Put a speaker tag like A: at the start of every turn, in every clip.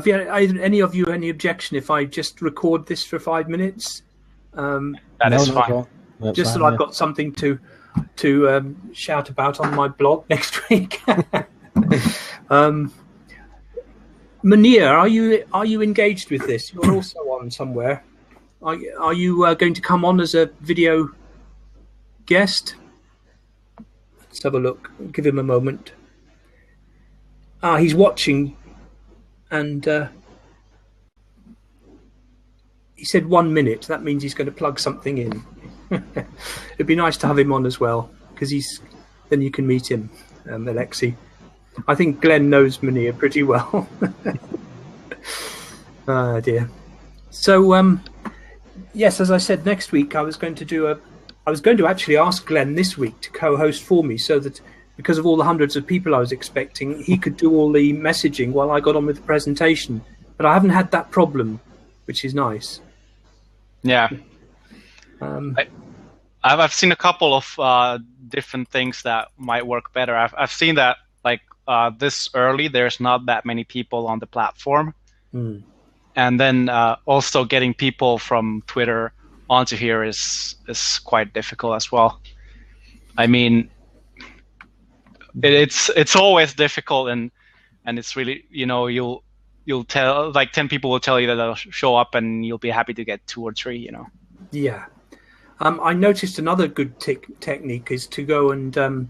A: have any of you any objection if I just record this for 5 minutes?
B: That is fine.
A: Just so I've got something to shout about on my blog next week. Munir, are you engaged with this? You're also on somewhere. Are you going to come on as a video guest? Let's have a look. Give him a moment. He's watching, and he said 1 minute. That means he's going to plug something in. It'd be nice to have him on as well, because then you can meet him, Alexi. I think Glenn knows Munir pretty well. Oh dear. So yes, as I said, next week I was going to actually ask Glenn this week to co-host for me, so that because of all the hundreds of people I was expecting, he could do all the messaging while I got on with the presentation. But I haven't had that problem, which is nice.
B: Yeah. I've seen a couple of different things that might work better. I've seen that this early, there's not that many people on the platform. And then also getting people from Twitter onto here is quite difficult as well. I mean, it's always difficult, and it's really, you'll tell 10 people will tell you that they'll show up, and you'll be happy to get 2 or 3.
A: Yeah. I noticed another good technique is to go and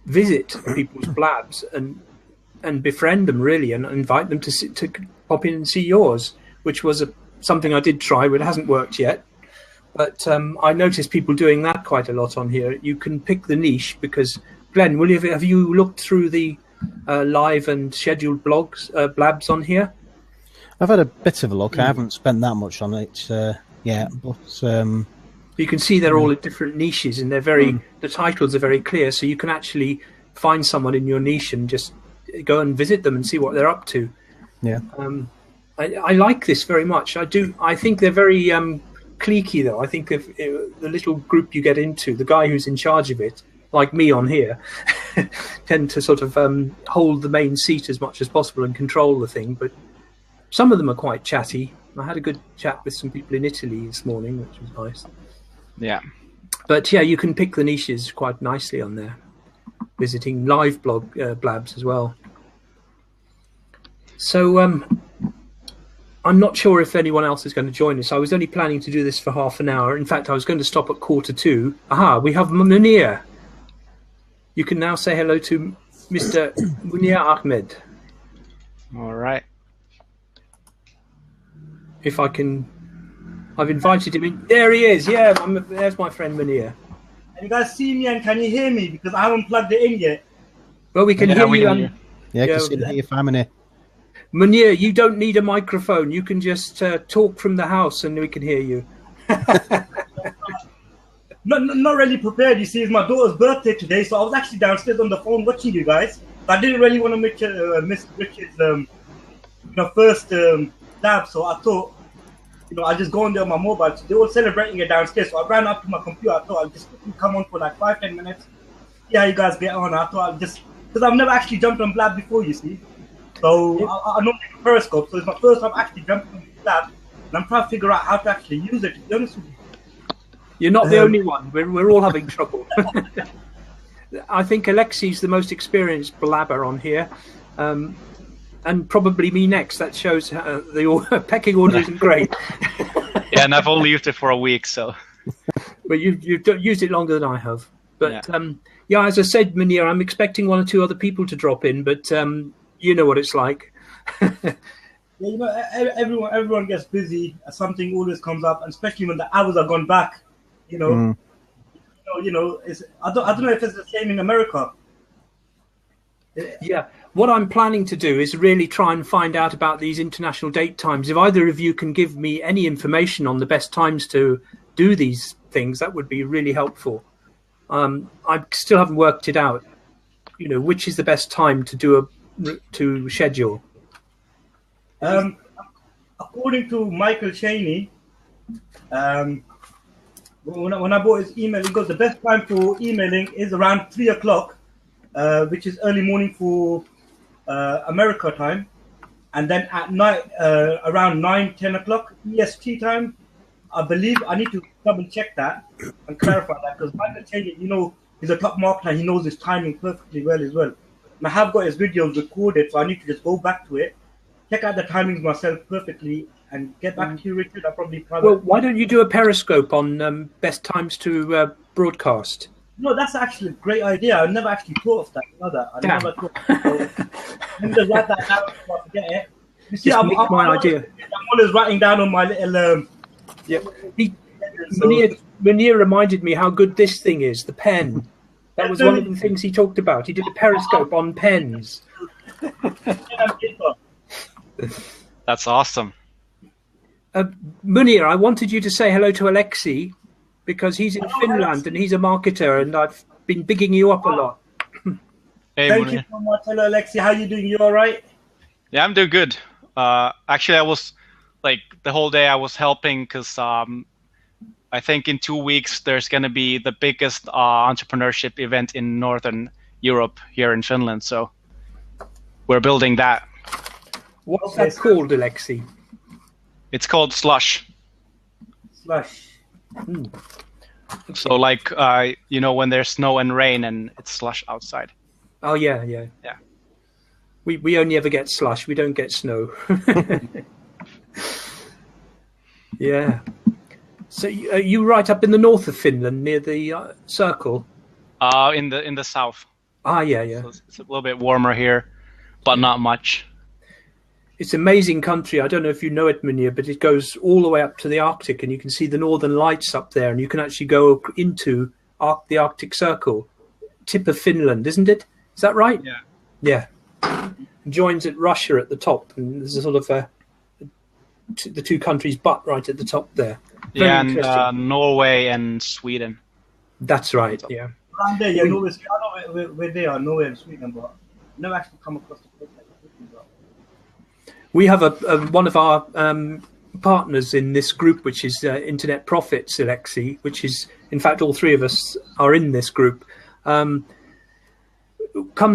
A: visit people's blabs and befriend them, really, and invite them to pop in and see yours, which was something I did try, but it hasn't worked yet. But I noticed people doing that quite a lot on here. You can pick the niche, because Glenn, have you looked through the live and scheduled blabs on here?
C: I've had a bit of a look. I haven't spent that much on it yet, but
A: you can see they're all at different niches, and they're the titles are very clear, so you can actually find someone in your niche and just go and visit them and see what they're up to.
C: Yeah.
A: I like this very much. I do. I think they're very cliquey, though. I think the little group you get into, the guy who's in charge of it, like me on here, tend to sort of hold the main seat as much as possible and control the thing. But some of them are quite chatty. I had a good chat with some people in Italy this morning, which was nice.
B: Yeah.
A: But yeah, you can pick the niches quite nicely on there. Visiting live blabs as well. So I'm not sure if anyone else is going to join us. I was only planning to do this for half an hour. In fact, I was going to stop at 1:45. Aha, we have Munir. You can now say hello to Mr. Munir Ahmed.
B: All right.
A: If I can... I've invited him in. There he is. Yeah, there's my friend Munir.
D: Can you guys see me and can you hear me? Because I haven't plugged it in yet.
A: Well, we can hear you.
C: Yeah, I can see your family.
A: Munir, you don't need a microphone. You can just talk from the house and we can hear you.
D: Not really prepared. You see, it's my daughter's birthday today, so I was actually downstairs on the phone watching you guys. I didn't really want to miss Richard's first lab, so I thought, I'll just go on there on my mobile. They were celebrating it downstairs, so I ran up to my computer. I thought I'd just quickly come on for like 5-10 minutes. See how you guys get on. I thought I'd just, because I've never actually jumped on Blab before, you see. So I normally do Periscope, so it's my first time actually jumping on Blab, and I'm trying to figure out how to actually use it, to be honest with you.
A: You're not the only one. We're all having trouble. I think Alexi's the most experienced blabber on here, and probably me next. That shows the pecking order isn't great.
B: Yeah, and I've only used it for a week, so.
A: But you've used it longer than I have. But yeah, as I said, Munir, I'm expecting 1 or 2 other people to drop in, but you know what it's like.
D: Yeah, everyone gets busy. Something always comes up, and especially when the hours are gone back. I don't know if it's the same in America.
A: Yeah, what I'm planning to do is really try and find out about these international date times. If either of you can give me any information on the best times to do these things, that would be really helpful. I still haven't worked it out. Which is the best time to schedule?
D: According to Michael Cheney, when I bought his email, he goes, the best time for emailing is around 3:00, which is early morning for America time. and then at night, around 9, 10 o'clock EST time, I believe. I need to double check that and clarify that, because Michael Chang, he's a top marketer. He knows his timing perfectly well as well. And I have got his videos recorded, so I need to just go back to it, check out the timings myself perfectly, and get back to you, Richard. I'll probably.
A: Well, why don't you do a Periscope on best times to broadcast?
D: No, that's actually a great idea. I never actually thought of that. I never thought. Let me just write that down before I forget it. You see, I'm always writing down on my little.
A: Yeah. Munir reminded me how good this thing is, the pen. That was one of the things he talked about. He did a Periscope on pens.
B: That's awesome.
A: Munir, I wanted you to say hello to Alexei, because he's in Finland and he's a marketer, and I've been bigging you up a lot.
B: Hey,
D: Thank you so much. Hello, Alexei. How you doing? You all right?
B: Yeah, I'm doing good. Actually, I was the whole day I was helping, because I think in 2 weeks there's going to be the biggest entrepreneurship event in Northern Europe here in Finland. So we're building that.
A: What's that called, Alexei?
B: It's called Slush.
D: Slush.
B: So when there's snow and rain and it's slush outside.
A: Oh yeah. We only ever get slush. We don't get snow. Yeah. So you right up in the north of Finland, near the circle?
B: In the south.
A: Yeah.
B: So it's a little bit warmer here, but not much.
A: It's an amazing country. I don't know if you know it, Munir, but it goes all the way up to the Arctic, and you can see the northern lights up there, and you can actually go into the Arctic Circle, tip of Finland, isn't it? Is that right?
B: Yeah.
A: Yeah. It joins at Russia at the top, and there's a sort of the two countries butt right at the top there. Very
B: and Norway and Sweden.
A: That's right, yeah.
D: Around there, yeah, Norway. I know where they are, Norway and Sweden, but I've never actually come across the place like this.
A: We have one of our partners in this group, which is Internet Profits, Alexei, which is, in fact, all three of us are in this group, comes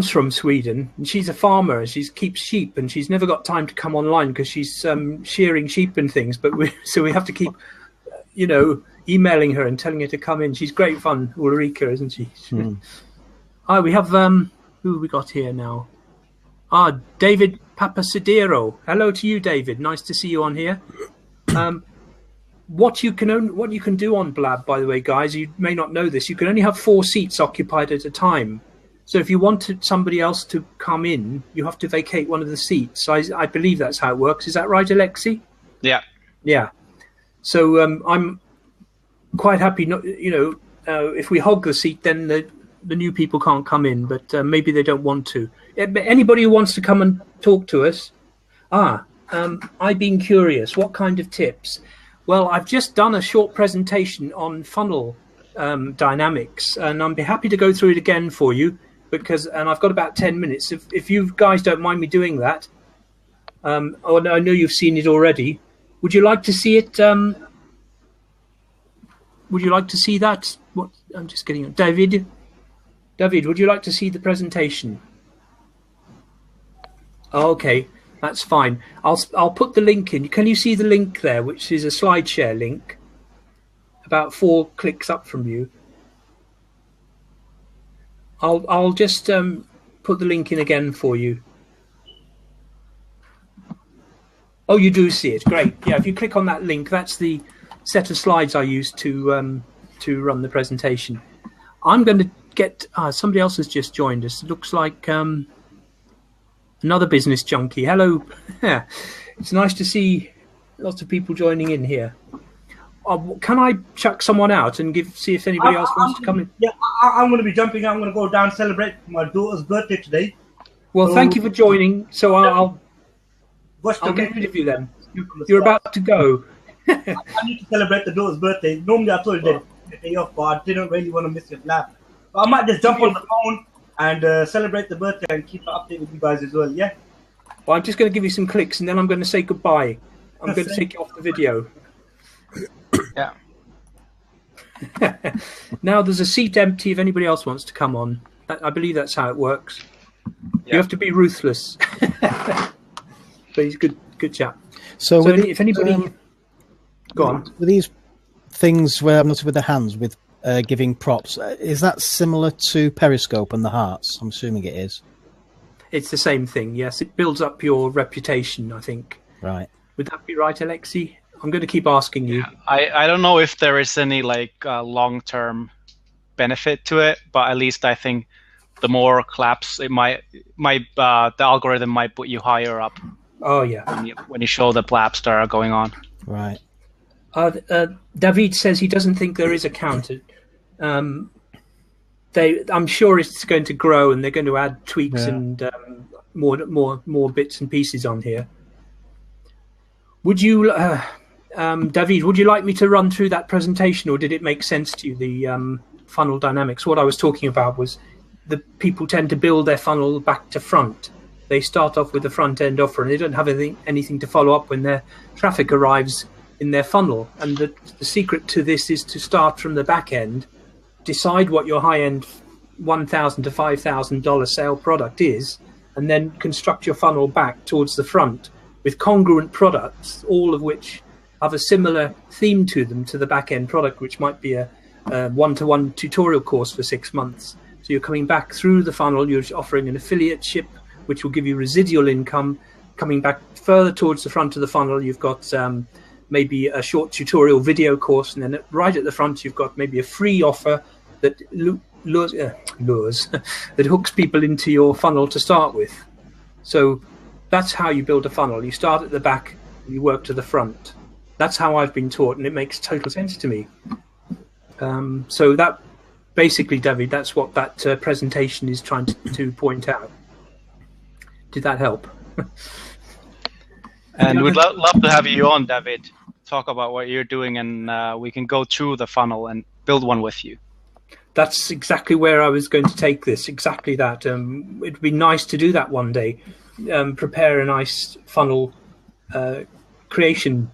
A: from Sweden, and she's a farmer. She keeps sheep, and she's never got time to come online because she's shearing sheep and things. But so we have to keep, emailing her and telling her to come in. She's great fun, Ulrika, isn't she? We have who have we got here now? David Papasidero. Hello to you, David. Nice to see you on here. What you can do on Blab, by the way, guys, you may not know this. You can only have 4 seats occupied at a time. So if you wanted somebody else to come in, you have to vacate one of the seats. So I believe that's how it works. Is that right, Alexei?
B: Yeah.
A: Yeah. So I'm quite happy. If we hog the seat, then the new people can't come in. But maybe they don't want to. Anybody who wants to come and talk to us. I've been curious. What kind of tips? Well, I've just done a short presentation on funnel dynamics, and I'd be happy to go through it again for you. And I've got about 10 minutes. If you guys don't mind me doing that, I know you've seen it already. Would you like to see it? Would you like to see that? What? I'm just getting David. Would you like to see the presentation? Okay, that's fine. I'll put the link in. Can you see the link there, which is a SlideShare link, about 4 clicks up from you? I'll just put the link in again for you. Oh, you do see it. Great. Yeah, if you click on that link, that's the set of slides I used to run the presentation. I'm going to get somebody else has just joined us. It looks like another business junkie. Hello. It's nice to see lots of people joining in here. Can I chuck someone out and see if anybody else wants to come in?
D: Yeah, I'm going to be jumping out. I'm going to go down and celebrate my daughter's birthday today.
A: Well, thank you for joining. So I'll get rid of you then. You're about to go.
D: I need to celebrate the daughter's birthday. Normally I told you the day off, but I didn't really want to miss your Blab. But I might just jump on the phone and celebrate the birthday and keep an update with you guys as well, yeah?
A: Well, I'm just going to give you some clicks and then I'm going to say goodbye. I'm going to take you off the video.
B: Yeah.
A: Now there's a seat empty if anybody else wants to come on. I believe that's how it works. Yeah. You have to be ruthless. but he's good chap.
C: So
A: if anybody, go on.
C: With these things where I'm not with the hands with giving props, is that similar to Periscope and the hearts? I'm assuming it is.
A: It's the same thing. Yes, it builds up your reputation, I think.
C: Right.
A: Would that be right, Alexi? I'm going to keep asking you.
B: I don't know if there is any long-term benefit to it, but at least I think the more claps, it might the algorithm might put you higher up.
A: Oh yeah.
B: When you show the claps that are going on.
C: Right.
A: David says he doesn't think there is a counter. I'm sure it's going to grow, and they're going to add tweaks and more bits and pieces on here. Would you, David? Would you like me to run through that presentation, or did it make sense to you? The funnel dynamics. What I was talking about was the people tend to build their funnel back to front. They start off with the front end offer, and they don't have anything to follow up when their traffic arrives in their funnel. And the secret to this is to start from the back end, decide what your high end $1,000 to $5,000 sale product is, and then construct your funnel back towards the front with congruent products, all of which have a similar theme to them to the back end product, which might be a one-to-one tutorial course for 6 months. So you're coming back through the funnel, you're offering an affiliate ship, which will give you residual income. Coming back further towards the front of the funnel, you've got maybe a short tutorial video course, and then right at the front, you've got maybe a free offer that lures that hooks people into your funnel to start with. So that's how you build a funnel. You start at the back, and you work to the front. That's how I've been taught, and it makes total sense to me. So that basically, David, that's what that presentation is trying to point out. Did that help?
B: And we'd love to have you on, David. Talk about what you're doing, and we can go through the funnel and build one with you.
A: That's exactly where I was going to take this. Exactly that. It'd be nice to do that one day. Prepare a nice funnel creation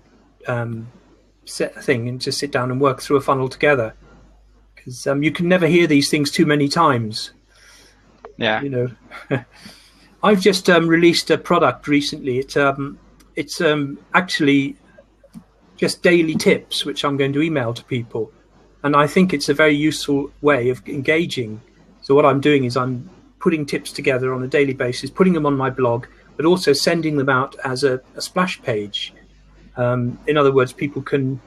A: set thing, and just sit down and work through a funnel together. Because you can never hear these things too many times.
B: Yeah.
A: You know. I've just released a product recently. It's actually just daily tips, which I'm going to email to people. And I think it's a very useful way of engaging. So what I'm doing is I'm putting tips together on a daily basis, putting them on my blog, but also sending them out as a splash page. In other words, people can...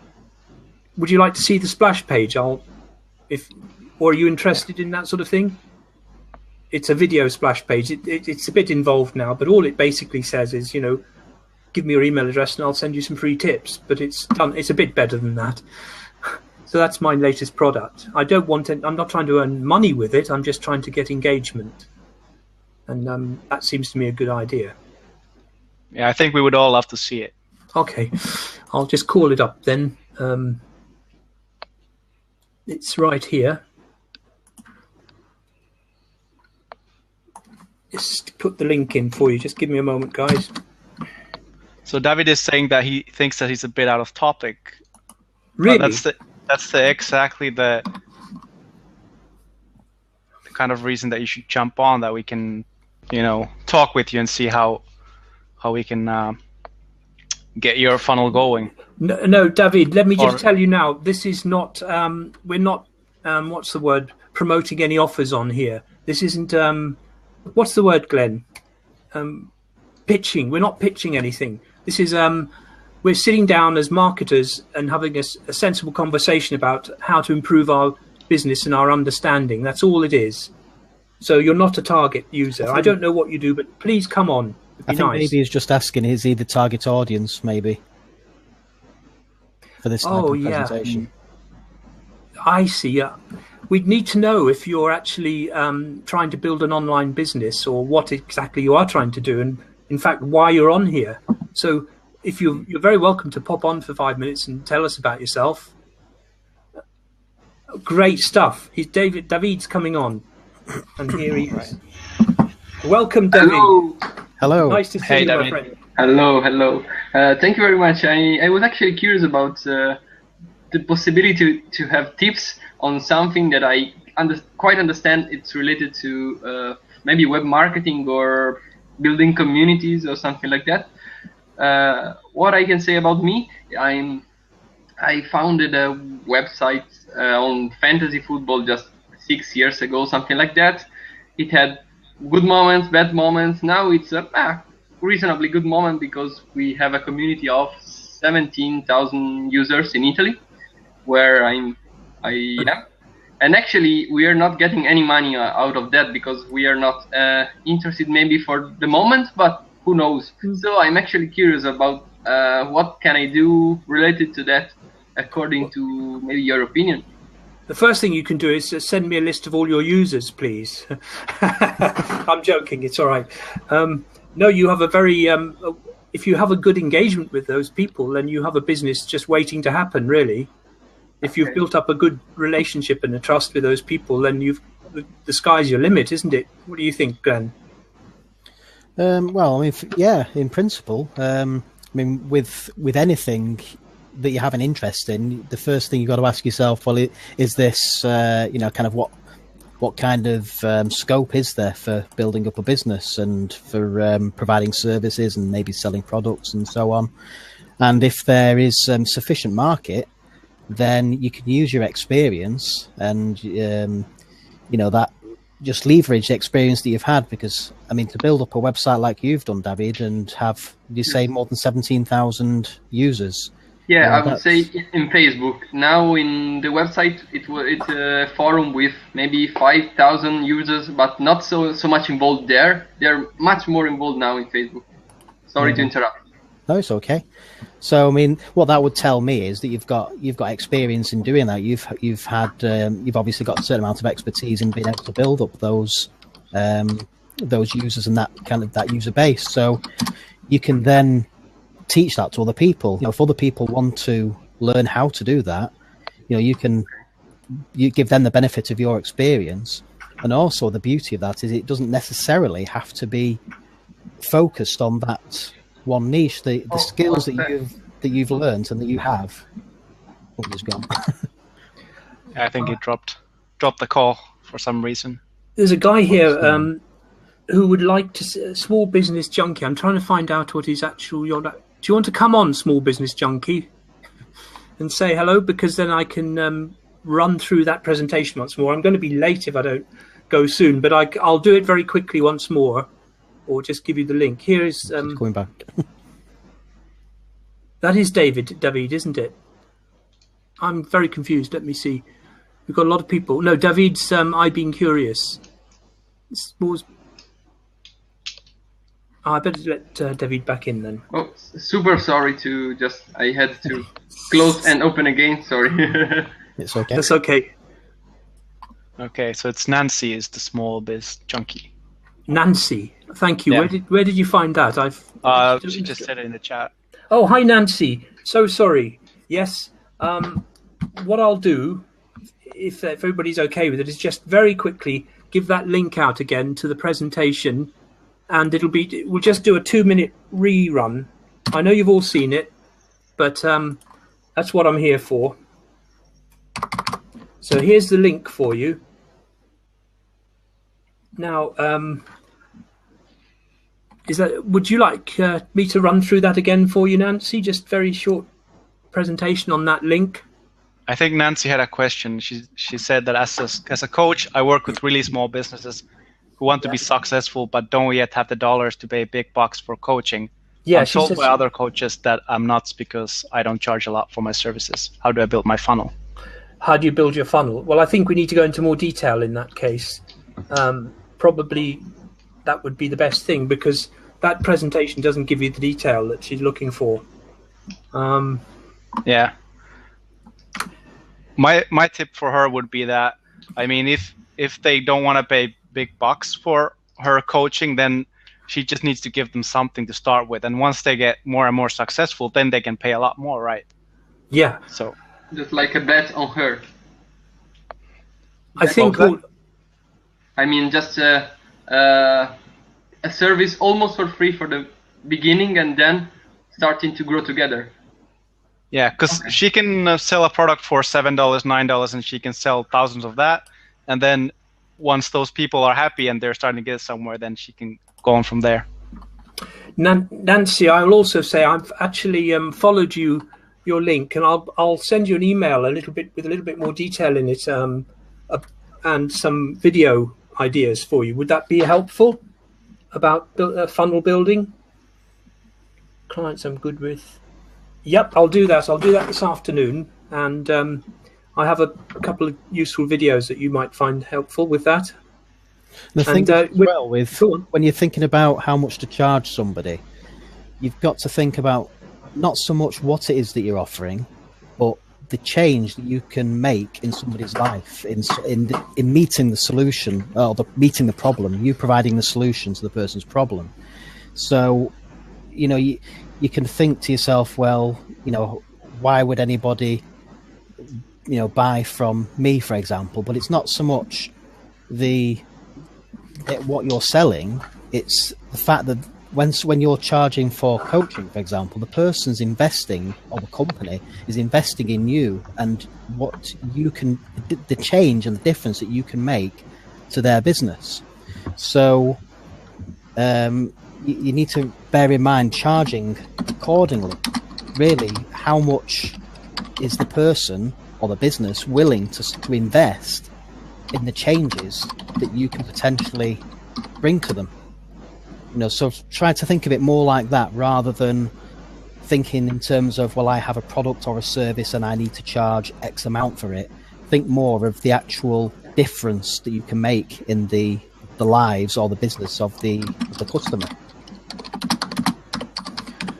A: Would you like to see the splash page? Or are you interested in that sort of thing? It's a video splash page. It's a bit involved now, but all it basically says is, give me your email address and I'll send you some free tips. But it's a bit better than that. So that's my latest product. I'm not trying to earn money with it. I'm just trying to get engagement. And that seems to me a good idea.
B: Yeah, I think we would all love to see it.
A: Okay. I'll just call it up then. It's right here. Just put the link in for you. Just give me a moment, guys.
B: So David is saying that he thinks that he's a bit out of topic.
A: Really?
B: That's exactly the kind of reason that you should jump on, that we can, talk with you and see how we can get your funnel going.
A: No, David, let me just tell you now, this is not, we're not, what's the word, promoting any offers on here. This isn't, what's the word, Glenn? Pitching. We're not pitching anything. This is, we're sitting down as marketers and having a sensible conversation about how to improve our business and our understanding. That's all it is. So you're not a target user. I don't know what you do, but please come on. It'd be
C: I think
A: nice.
C: maybe he's just asking, is he the target audience, maybe, for this type of presentation?
A: I see. We'd need to know if you're actually trying to build an online business, or what exactly you are trying to do, and in fact why you're on here. So if you're very welcome to pop on for 5 minutes and tell us about yourself. Great stuff. David's coming on, and here he is. Welcome, David.
C: Hello.
A: Nice to see you, my friend.
E: Hello. Thank you very much. I was actually curious about the possibility to have tips on something that I quite understand. It's related to maybe web marketing or building communities or something like that. what I can say about me, I founded a website on fantasy football just 6 years ago, something like that. It had good moments, bad moments. Now it's a reasonably good moment because we have a community of 17,000 users in Italy, where I am. And actually, we are not getting any money out of that because we are not interested maybe for the moment, but who knows. So I'm actually curious about what can I do related to that according to maybe your opinion.
A: The first thing you can do is send me a list of all your users, please. I'm joking. It's all right. No, you have a very... if you have a good engagement with those people, then you have a business just waiting to happen, really. If you've built up a good relationship and a trust with those people, then the sky's your limit, isn't it? What do you think, Glenn?
C: Well, I mean, in principle. I mean, with anything that you have an interest in, the first thing you've got to ask yourself, well, is this, kind of what kind of scope is there for building up a business and for providing services and maybe selling products and so on? And if there is sufficient market, then you can use your experience and, that just leverage the experience that you've had. Because, I mean, to build up a website like you've done, David, and have, you say, more than 17,000 users.
E: Yeah, I would say in Facebook. Now in the website, it's a forum with maybe 5,000 users, but not so much involved there. They're much more involved now in Facebook. Sorry to interrupt.
C: No, it's okay. So, I mean, what that would tell me is that you've got experience in doing that. You've obviously got a certain amount of expertise in being able to build up those users and that user base. So, you can then teach that to other people. If other people want to learn how to do that, you give them the benefit of your experience. And also the beauty of that is it doesn't necessarily have to be focused on that one niche. The skills that you've learned and that you have. Oh, he's gone.
B: I think he dropped the call for some reason.
A: There's a guy here who would like to small business junkie. I'm trying to find out what his actual. Do you want to come on, small business junkie, and say hello? Because then I can run through that presentation once more. I'm going to be late if I don't go soon, but I'll do it very quickly once more, or just give you the link. Here is
C: going back.
A: That is David, isn't it? I'm very confused. Let me see. We've got a lot of people. No, David's I Being Curious. I better let David back in then.
E: Oh, super sorry I had to close and open again. Sorry.
C: It's okay.
A: That's okay.
B: Okay, so it's Nancy is the small biz junkie.
A: Nancy, thank you.
B: Yeah.
A: Where did you find that?
B: She just said it in the chat.
A: Oh, hi Nancy. So sorry. Yes. What I'll do, if everybody's okay with it, is just very quickly give that link out again to the presentation. And we'll just do a 2-minute rerun. I know you've all seen it, but that's what I'm here for. So here's the link for you. Now, would you like me to run through that again for you, Nancy? Just very short presentation on that link.
B: I think Nancy had a question. She said that as a coach, I work with really small businesses who want to be successful but don't yet have the dollars to pay big bucks for coaching.
A: Yeah,
B: I'm told by other coaches that I'm nuts because I don't charge a lot for my services. How do I build my funnel?
A: How do you build your funnel? Well, I think we need to go into more detail in that case. Probably that would be the best thing because that presentation doesn't give you the detail that she's looking for.
B: Yeah. My tip for her would be that, I mean, if they don't want to pay big bucks for her coaching, then she just needs to give them something to start with. And once they get more and more successful, then they can pay a lot more, right?
A: Yeah.
B: So
E: just like a bet on her.
A: I think.
E: I mean, just a service almost for free for the beginning, and then starting to grow together.
B: Yeah, because she can sell a product for $7, $9, and she can sell thousands of that. And then once those people are happy and they're starting to get somewhere, then she can go on from there.
A: Nancy, I will also say I've actually followed your link, and I'll send you an email with a little bit more detail in it, and some video ideas for you. Would that be helpful about funnel building? Clients I'm good with. Yep, I'll do that. I'll do that this afternoon, and I have a couple of useful videos that you might find helpful with that.
C: The thing as well with when you're thinking about how much to charge somebody, you've got to think about not so much what it is that you're offering, but the change that you can make in somebody's life in meeting the solution or meeting the problem. You providing the solution to the person's problem. So, you can think to yourself, well, why would anybody, buy from me, for example? But it's not so much what you're selling, it's the fact that when you're charging for coaching, for example, the person's investing, or the company is investing in you and what you can, the change and the difference that you can make to their business. So you need to bear in mind charging accordingly. Really, how much is the person or the business willing to invest in the changes that you can potentially bring to them? So try to think of it more like that rather than thinking in terms of, well, I have a product or a service and I need to charge X amount for it. Think more of the actual difference that you can make in the lives or the business of the customer.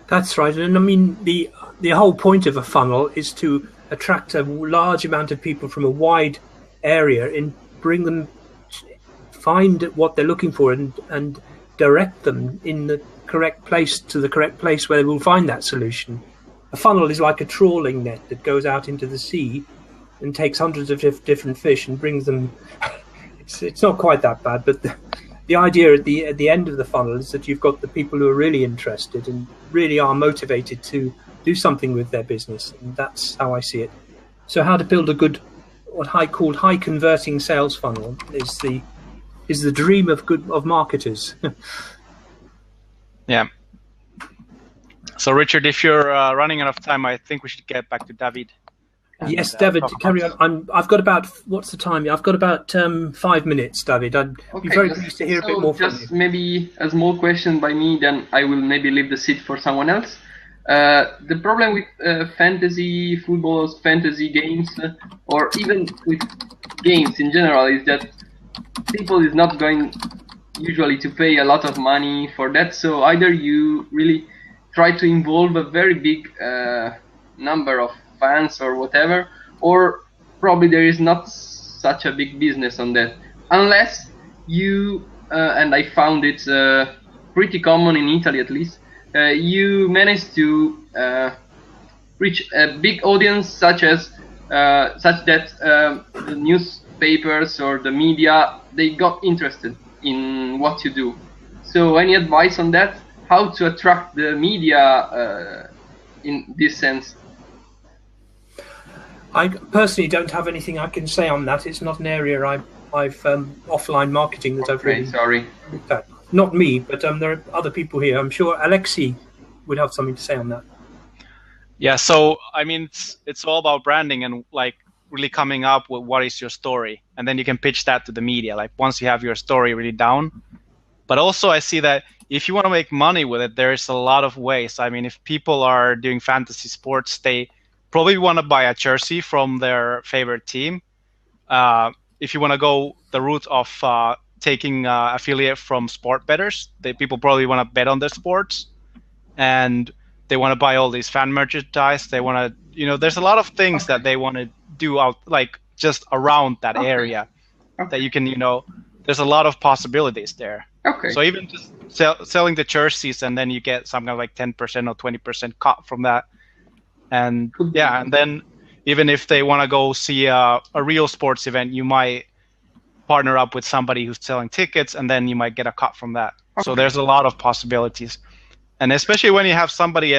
A: That's right. And I mean, the whole point of a funnel is to attract a large amount of people from a wide area and bring them, find what they're looking for and direct them in the correct place to the correct place where they will find that solution. A funnel is like a trawling net that goes out into the sea and takes hundreds of different fish and brings them. It's not quite that bad, but the idea at the end of the funnel is that you've got the people who are really interested and really are motivated to do something with their business, and that's how I see it. So how to build a good, what I called high converting sales funnel is the dream of marketers.
B: Yeah. So Richard, if you're running out of time, I think we should get back to David.
A: Yes, David, carry on. I've got about, what's the time? I've got about 5 minutes, David. I'd be very pleased to hear a bit more from you.
E: Just maybe a small question by me, then I will maybe leave the seat for someone else. The problem with fantasy football, fantasy games, or even with games in general is that people is not going usually to pay a lot of money for that. So either you really try to involve a very big number of fans or whatever, or probably there is not such a big business on that, unless you and I found it pretty common in Italy at least, you manage to reach a big audience such that the newspapers or the media, they got interested in what you do. So any advice on that, how to attract the media in this sense?
A: I personally don't have anything I can say on that. It's not an area I've offline marketing that I've really looked at. Not me, but there are other people here. I'm sure Alexei would have something to say on that.
B: Yeah, so I mean, it's all about branding and like really coming up with what is your story, and then you can pitch that to the media. Like once you have your story really down. But also, I see that if you want to make money with it, there's a lot of ways. I mean, if people are doing fantasy sports, they probably want to buy a jersey from their favorite team. If you want to go the route of taking affiliate from sport bettors, people probably want to bet on their sports, and they want to buy all these fan merchandise. They want to, there's a lot of things that they want to do out, like just around that area that you can, there's a lot of possibilities there.
E: Okay.
B: So even just selling the jerseys, and then you get some kind of like 10% or 20% cut from that. And yeah, and then even if they want to go see a real sports event, you might partner up with somebody who's selling tickets, and then you might get a cut from that. Okay. So there's a lot of possibilities. And especially when you have somebody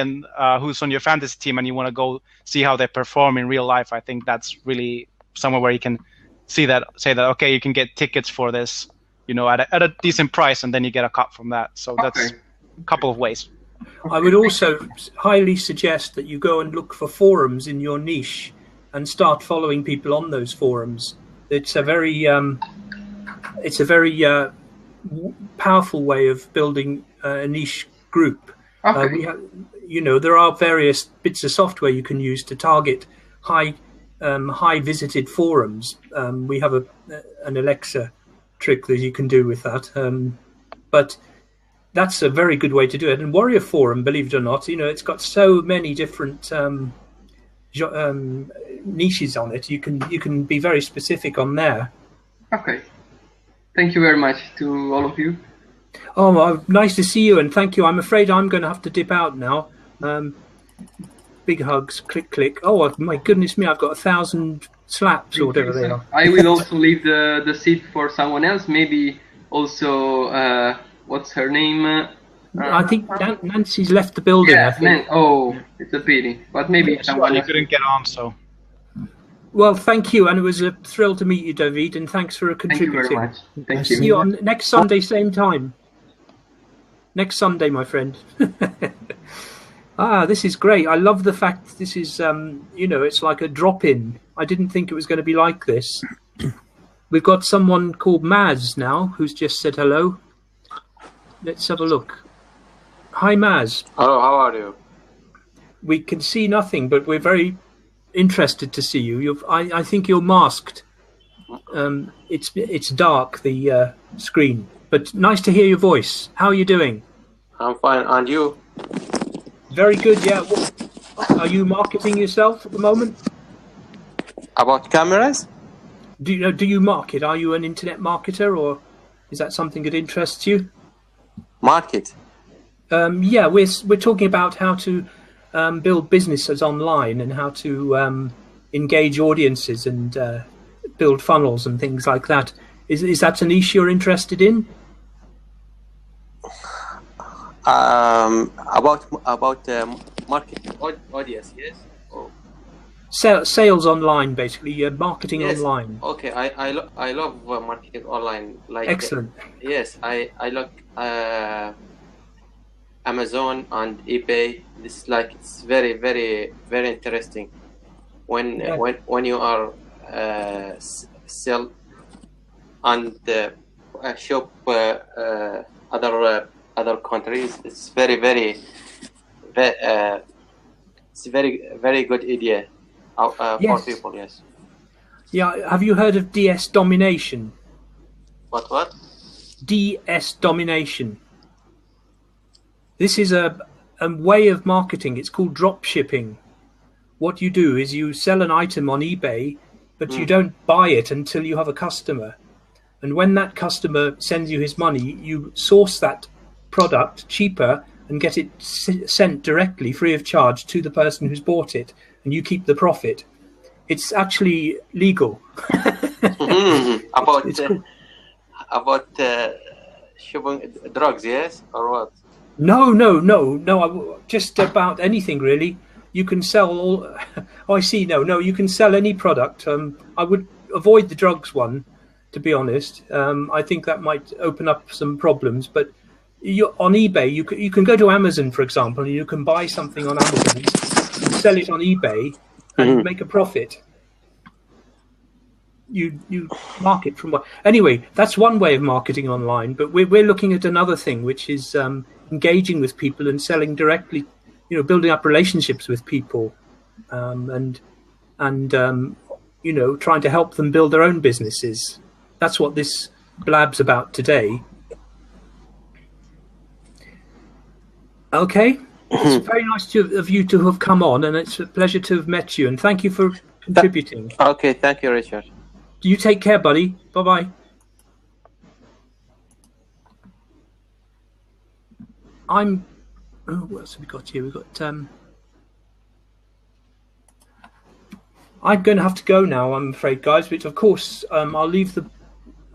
B: who's on your fantasy team and you want to go see how they perform in real life, I think that's really somewhere where you can say that, okay, you can get tickets for this, at a decent price, and then you get a cut from that. So couple of ways.
A: I would also highly suggest that you go and look for forums in your niche and start following people on those forums. It's a very powerful way of building a niche group.
E: Okay.
A: We have, there are various bits of software you can use to target high visited forums. We have an Alexa trick that you can do with that, but that's a very good way to do it. And Warrior Forum, believe it or not, it's got so many different niches on it. You can be very specific on there.
E: Okay. Thank you very much to all of you.
A: Oh, well, nice to see you, and thank you. I'm afraid I'm going to have to dip out now. Big hugs, click, click. Oh, my goodness me, I've got 1,000 slaps or whatever they are.
E: I will also leave the seat for someone else. Maybe also, what's her name?
A: I think Nancy's left the building.
E: Yeah,
A: I think.
E: it's a pity. But maybe someone
B: You
E: else.
B: couldn't get on, so.
A: Well, thank you, and it was a thrill to meet you, David, and thanks for
E: Thank you
A: contributing.
E: very much. Thank
A: See
E: you.
A: you on next Sunday, same time. Next Sunday, my friend. This is great. I love the fact this is, it's like a drop-in. I didn't think it was going to be like this. We've got someone called Maz now who's just said hello. Let's have a look. Hi, Maz.
F: Hello, how are you?
A: We can see nothing, but we're very interested to see you. I think you're masked. It's dark, the screen, but nice to hear your voice. How are you doing?
F: I'm fine, and you?
A: Very good. Yeah. Are you marketing yourself at the moment?
F: About cameras?
A: Do you market? Are you an internet marketer, or is that something that interests you?
F: Market?
A: Yeah, we're talking about how to build businesses online and how to engage audiences and build funnels and things like that. Is that a niche you're interested in?
F: About marketing audience, yes? Oh.
A: Sales online, basically, marketing
F: Yes.
A: online.
F: Okay, I love marketing online. Like
A: Excellent.
F: Yes, I like Amazon and eBay. It's very, very, very interesting when you are sell and shop other countries. It's very, very, it's very, very good idea for
A: Yes.
F: people. Yes.
A: Yeah. Have you heard of DS domination?
F: What?
A: DS domination. This is a way of marketing. It's called drop shipping. What you do is you sell an item on eBay, but you don't buy it until you have a customer. And when that customer sends you his money, you source that product cheaper and get it sent directly free of charge to the person who's bought it, and you keep the profit. It's actually legal.
F: About shipping drugs, yes, or what?
A: No. Just about anything, really. You can sell all. Oh, I see. No. You can sell any product. I would avoid the drugs one, to be honest. I think that might open up some problems. But on eBay, you can go to Amazon, for example, and you can buy something on Amazon, and sell it on eBay, and make a profit. You market from what? Anyway, that's one way of marketing online. But we're looking at another thing, which is engaging with people and selling directly. Building up relationships with people, and trying to help them build their own businesses. That's what this Blab's about today. Okay, it's very nice of you to have come on, and it's a pleasure to have met you. And thank you for contributing.
F: Okay, thank you, Richard.
A: You take care, buddy. Bye-bye. What else have we got here? We've got. I'm going to have to go now, I'm afraid, guys. But of course, I'll leave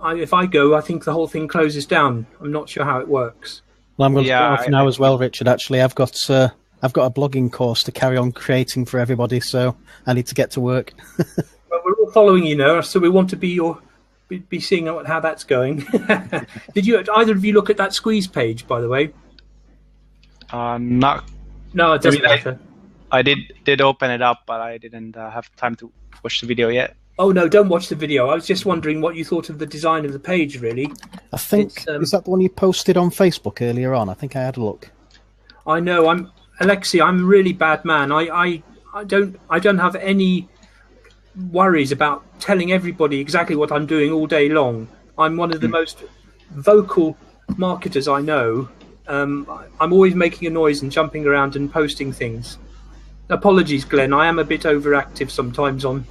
A: if I go, I think the whole thing closes down. I'm not sure how it works.
C: Well, I'm going to go off now as well, Richard. Actually, I've got a blogging course to carry on creating for everybody, so I need to get to work.
A: Well, we're all following you now, so we want to be seeing how that's going. Did either of you look at that squeeze page, by the way?
B: Not.
A: No, it doesn't
B: I mean,
A: matter.
B: I did open it up, but I didn't have time to watch the video yet.
A: Oh no, don't watch the video. I was just wondering what you thought of the design of the page, really.
C: I think is that the one you posted on Facebook earlier on? I think I had a look.
A: I know. Alexi. I'm a really bad man. I don't have any worries about telling everybody exactly what I'm doing all day long. I'm one of the most vocal marketers I know. I'm always making a noise and jumping around and posting things. Apologies, Glenn. I am a bit overactive sometimes on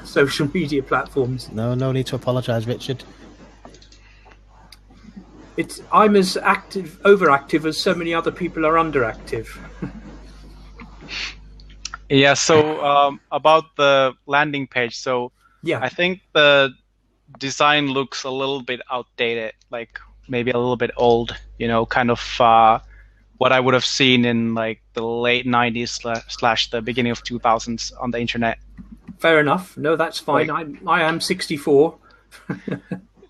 A: social media platforms.
C: No need to apologise, Richard.
A: I'm as overactive as so many other people are underactive.
B: Yeah. So about the landing page. So
A: yeah,
B: I think the design looks a little bit outdated, like maybe a little bit old. Kind of what I would have seen in like the late 90s slash the beginning of 2000s on the internet.
A: Fair enough. No, that's fine. I am 64.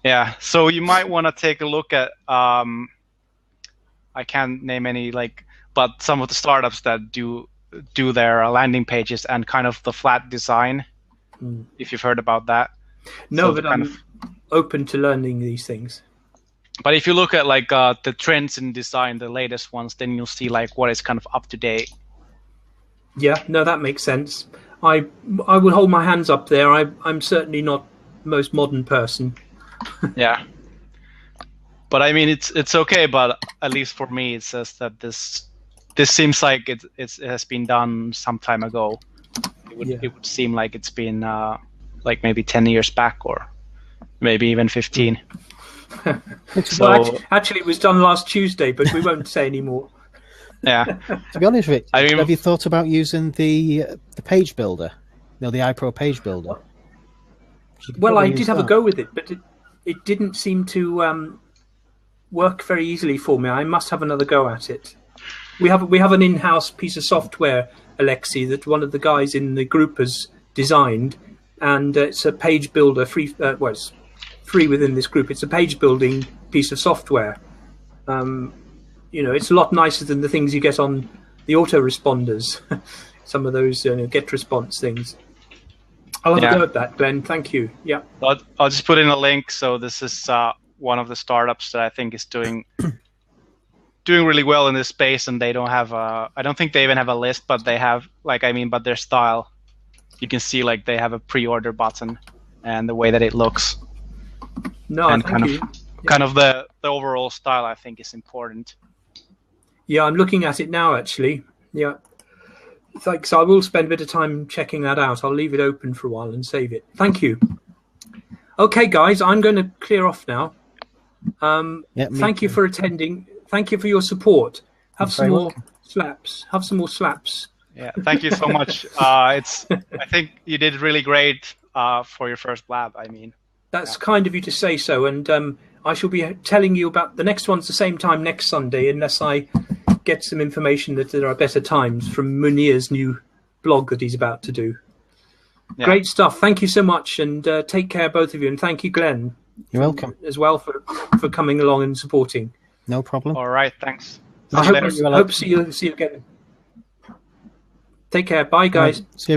B: Yeah, so you might want to take a look at I can't name any but some of the startups that do their landing pages and kind of the flat design. If you've heard about that.
A: No, but I'm open to learning these things.
B: But if you look at the trends in design, the latest ones, then you'll see what is kind of up to date.
A: Yeah, no, that makes sense. I would hold my hands up there. I'm certainly not the most modern person.
B: Yeah, but I mean it's okay. But at least for me, it says that this seems like it has been done some time ago. It would seem like it's been maybe 10 years back or maybe even 15.
A: So well, actually, it was done last Tuesday, but we won't say any more.
B: Yeah.
C: To be honest, Rich, have you thought about using the page builder? The iPro page builder?
A: Well, I did have a go with it, but it didn't seem to work very easily for me. I must have another go at it. We have an in-house piece of software, Alexi, that one of the guys in the group has designed, and it's a page builder free. It's free within this group. It's a page building piece of software. It's a lot nicer than the things you get on the autoresponders. Some of those get response things. I'll have a go at that, Glenn. Thank you. Yeah.
B: I'll just put in a link. So this is one of the startups that I think is doing really well in this space, and they don't have I don't think they even have a list, but they have but their style. You can see they have a pre-order button, and the way that it looks.
A: No,
B: and
A: thank you.
B: Kind of the overall style, I think, is important.
A: Yeah, I'm looking at it now, actually. Yeah. Thanks. I will spend a bit of time checking that out. I'll leave it open for a while and save it. Thank you. Okay, guys, I'm going to clear off now. Thank you for attending. Thank you for your support. Have some more slaps. Have some more slaps.
B: Yeah, thank you so much. I think you did really great for your first Blab. I mean,
A: that's kind of you to say so. And I shall be telling you about the next one's the same time next Sunday, unless I get some information that there are better times from Munir's new blog that he's about to do. Yeah. Great stuff. Thank you so much, and take care, both of you. And thank you, Glenn.
C: You're welcome.
A: As well for coming along and supporting.
C: No problem.
B: All right, thanks.
A: I hope to see you again. Take care. Bye, guys.
C: Right. See you.